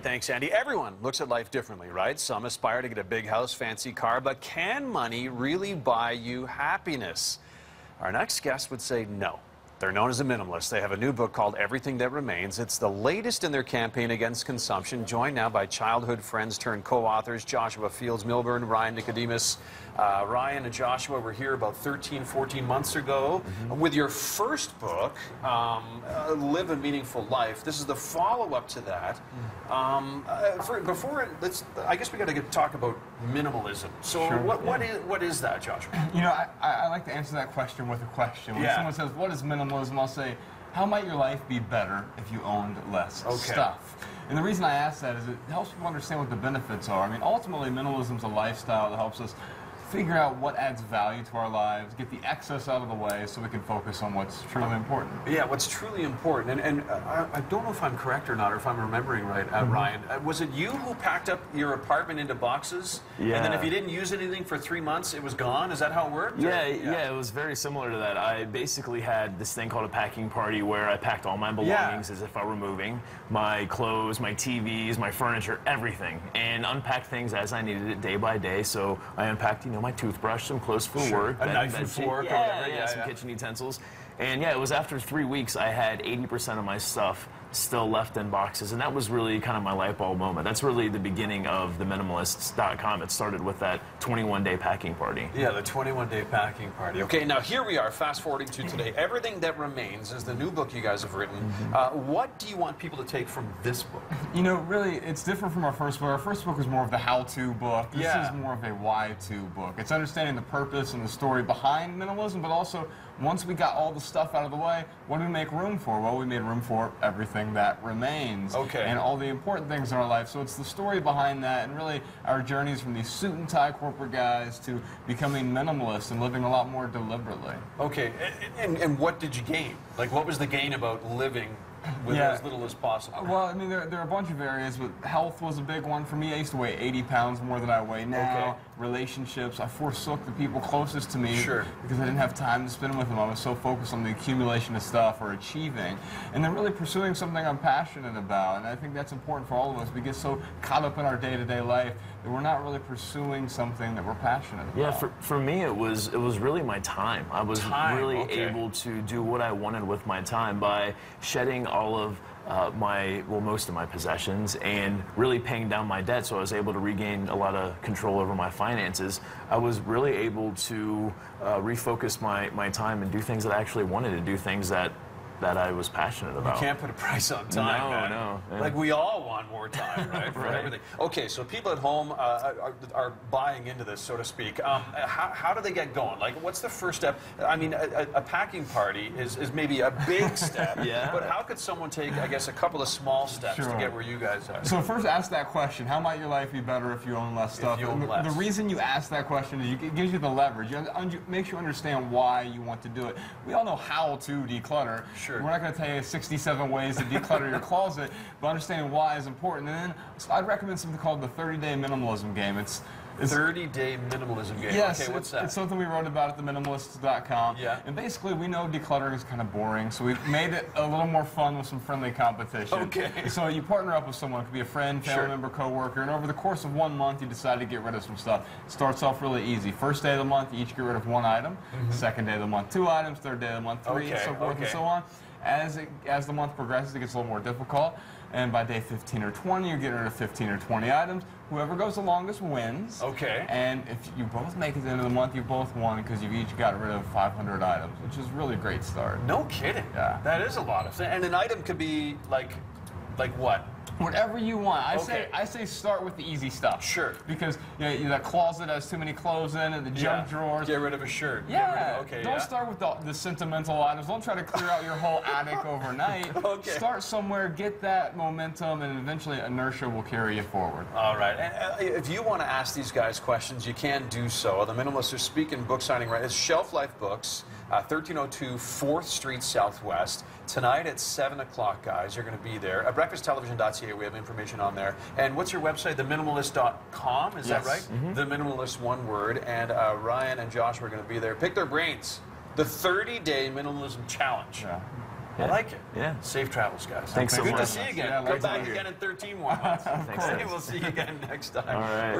Thanks, Andy. Everyone looks at life differently, right? Some aspire to get a big house, fancy car, but can money really buy you happiness? Our next guest would say no. They're known as a minimalist. They have a new book called Everything That Remains. It's the latest in their campaign against consumption, joined now by childhood friends turned co-authors Joshua Fields, Millburn, Ryan Nicodemus. Ryan and Joshua were here about 13, 14 months ago with your first book, Live a Meaningful Life. This is the follow-up to that. I guess we got to talk about minimalism. So Sure. what is that, Joshua? You know, I like to answer that question with a question. When someone says, what is minimalism, I'll say, how might your life be better if you owned less stuff? And the reason I ask that is it helps people understand what the benefits are. I mean, ultimately, minimalism is a lifestyle that helps us figure out what adds value to our lives, get the excess out of the way so we can focus on what's truly important. Yeah, what's truly important. And I don't know if I'm correct or not, or if I'm remembering right, Ryan. Was it you who packed up your apartment into boxes? Yeah. And then if you didn't use anything for 3 months, it was gone? Is that how it worked? Yeah, it was very similar to that. I basically had this thing called a packing party where I packed all my belongings as if I were moving. My clothes, my TVs, my furniture, everything. And unpacked things as I needed it day by day. So I unpacked, my toothbrush, some clothes for work. A knife and fork or whatever. Some kitchen utensils. And yeah, it was after 3 weeks I had 80% of my stuff still left in boxes, and that was really kind of my light bulb moment. That's really the beginning of the Minimalists.com. It started with that 21-day packing party. Yeah, the 21-day packing party. Okay, now here we are, fast forwarding to today. Everything That Remains is the new book you guys have written. What do you want people to take from this book? You know, really, it's different from our first book. Our first book was more of the how-to book. This is more of a why-to book. It's understanding the purpose and the story behind minimalism, but also, once we got all the stuff out of the way, what do we make room for? Well, we made room for everything that remains. And all the important things in our life. So it's the story behind that, and really our journeys from these suit and tie corporate guys to becoming minimalists and living a lot more deliberately. Okay, and what did you gain? Like, what was the gain about living with as little as possible? Well, I mean, there are a bunch of areas, but health was a big one for me. I used to weigh 80 pounds more than I weigh now. Relationships, I forsook the people closest to me because I didn't have time to spend with them. I was so focused on the accumulation of stuff or achieving. And then really pursuing something I'm passionate about. And I think that's important for all of us. We get so caught up in our day-to-day life that we're not really pursuing something that we're passionate about. Yeah, for me, it was really my time. I was really able to do what I wanted with my time by shedding all of most of my possessions and really paying down my debt, so I was able to regain a lot of control over my finances. I was really able to refocus my time and do things that I actually wanted to do, things that I was passionate about. You can't put a price on time, man. No. Yeah. Like, we all want more time, right? For everything. Okay, so people at home are buying into this, so to speak. How do they get going? Like, what's the first step? I mean, a packing party is maybe a big step, but how could someone take, I guess, a couple of small steps to get where you guys are? So first, ask that question: how might your life be better if you own less stuff? The reason you ask that question is it gives you the leverage. It makes you understand why you want to do it. We all know how to declutter. We're not going to tell you 67 ways to declutter your closet, but understanding why is important. And then I'd recommend something called the 30-day minimalism game. It's 30-day minimalism game. Yes, okay, what's that? It's something we wrote about at the Minimalists.com. And basically, we know decluttering is kind of boring, so we've made it a little more fun with some friendly competition. So you partner up with someone, it could be a friend, family member, coworker, and over the course of 1 month, you decide to get rid of some stuff. It starts off really easy. First day of the month, you each get rid of 1 item. Second day of the month, 2 items. Third day of the month, 3, and so forth and so on. As the month progresses, it gets a little more difficult. And by day 15 or 20, you're getting rid of 15 or 20 items. Whoever goes the longest wins. And if you both make it to the end of the month, you both won because you've each got rid of 500 items, which is really a great start. No kidding. Yeah. That is a lot of things. And an item could be like what? Whatever you want. I say start with the easy stuff. Because that closet has too many clothes in it, the junk drawers. Get rid of a shirt. Don't start with the sentimental items. Don't try to clear out your whole attic overnight. Start somewhere, get that momentum, and eventually inertia will carry you forward. All right. And if you want to ask these guys questions, you can do so. The Minimalists are speaking book signing right. It's Shelf Life Books, 1302 4th Street Southwest. Tonight at 7 o'clock, guys. You're going to be there. breakfasttelevision.ca, we have information on there. And what's your website? Theminimalist.com, is that right? The Minimalist, one word. And Ryan and Josh are going to be there. Pick their brains. The 30-day minimalism challenge. I like it. Yeah. Safe travels, guys. Thanks so much. Good to see you again. Yeah, Come back again in 13 more months. Thanks, We'll see you again next time. All right.